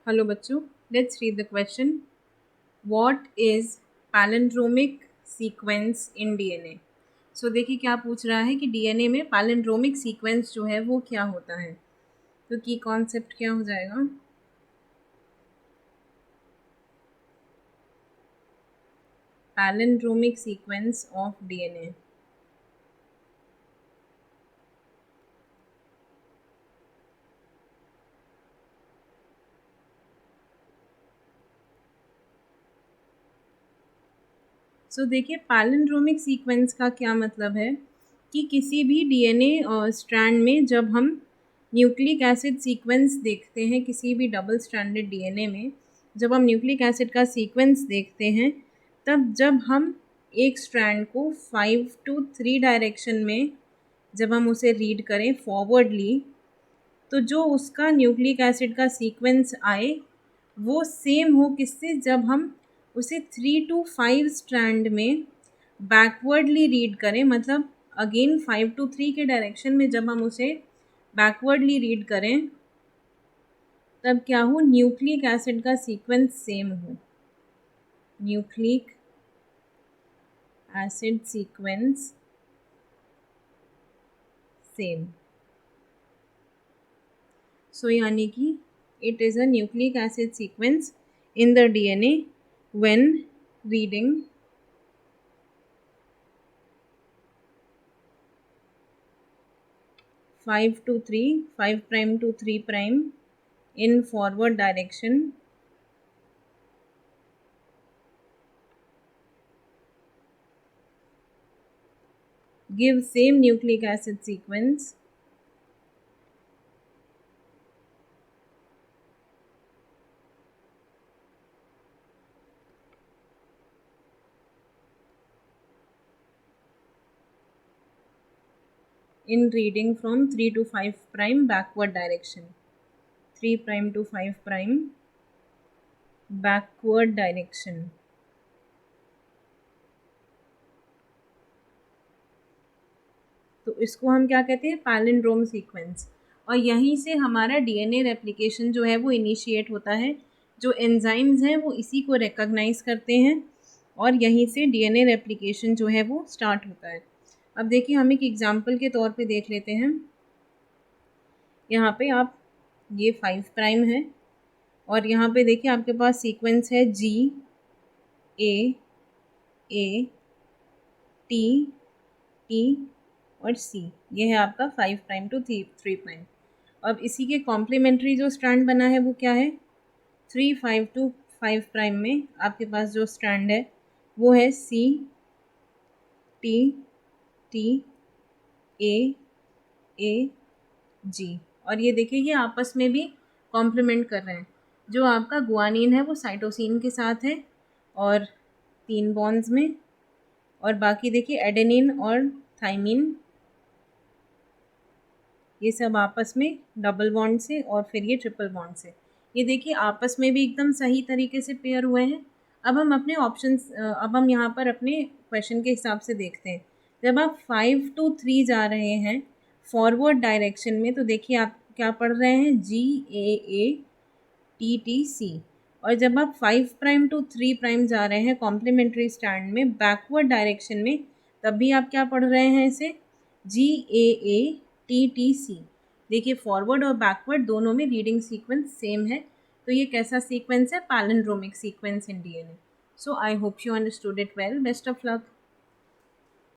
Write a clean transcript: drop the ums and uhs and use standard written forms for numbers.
Hello बच्चों, let's read the question. What is palindromic sequence in DNA? So देखिए क्या पूछ रहा है कि डीएनए में पैलिंड्रोमिक सीक्वेंस जो है वो क्या होता है. तो की कॉन्सेप्ट क्या हो जाएगा? Palindromic sequence of DNA. So देखिए पैलिंड्रोमिक सीक्वेंस का क्या मतलब है कि किसी भी डीएनए स्ट्रैंड में जब हम न्यूक्लिक एसिड सीक्वेंस देखते हैं, किसी भी डबल स्ट्रैंडेड डीएनए में जब हम न्यूक्लिक एसिड का सीक्वेंस देखते हैं, तब जब हम एक स्ट्रैंड को 5 to 3 डायरेक्शन में जब हम उसे रीड करें फॉरवर्डली, तो जो उसका न्यूक्लिक एसिड का सीक्वेंस आए वो सेम हो किससे, जब हम उसे 3 to 5 स्ट्रैंड में बैकवर्डली रीड करें. मतलब अगेन 5 to 3 के डायरेक्शन में जब हम उसे बैकवर्डली रीड करें तब क्या हो, न्यूक्लिक एसिड का सीक्वेंस सेम हो. Nucleic acid sequence same. So यानी कि it is a nucleic acid sequence in the DNA when reading 5 prime to 3 prime in forward direction give same nucleic acid sequence in reading from 3 to 5 prime backward direction. 3 prime to 5 prime backward direction. तो इसको हम क्या कहते हैं, palindrome sequence. और यहीं से हमारा डीएनए रेप्लिकेशन जो है वो इनिशिएट होता है. जो एंजाइम्स हैं वो इसी को रिकॉग्नाइज करते हैं और यहीं से डीएनए रेप्लिकेशन जो है वो स्टार्ट होता है. अब देखिए हम एक एग्जांपल के तौर पे देख लेते हैं. यहाँ पे आप ये 5 प्राइम है और यहाँ पे देखिए आपके पास सीक्वेंस है G A T T और C. ये है आपका 5 प्राइम टू 3 प्राइम. अब इसी के कॉम्प्लीमेंट्री जो स्ट्रैंड बना है वो क्या है, 3 5 to 5 प्राइम में आपके पास जो स्ट्रैंड है वो है CTTAAG. और ये देखिए ये आपस में भी कॉम्प्लीमेंट कर रहे हैं. जो आपका गुआनिन है वो साइटोसिन के साथ है और 3 बॉन्ड्स में, और बाकी देखिए एडेनिन और थाइमिन ये सब आपस में डबल बॉन्ड से और फिर ये ट्रिपल बॉन्ड से. ये देखिए आपस में भी एकदम सही तरीके से पेयर हुए हैं. अब हम अपने ऑप्शंस अब हम यहाँ पर अपने क्वेश्चन के हिसाब से देखते हैं. जब आप 5 to 3 जा रहे हैं फॉरवर्ड डायरेक्शन में तो देखिए आप क्या पढ़ रहे हैं, GAATTC. और जब आप 5 प्राइम टू 3 प्राइम जा रहे हैं कॉम्प्लीमेंट्री स्टैंड में बैकवर्ड डायरेक्शन में, तब भी आप क्या पढ़ रहे हैं इसे, GAATTC. देखिए फॉरवर्ड और बैकवर्ड दोनों में रीडिंग सीक्वेंस सेम है. तो ये कैसा सीक्वेंस है, palindromic sequence in DNA. So I hope you understood it well. Best of luck.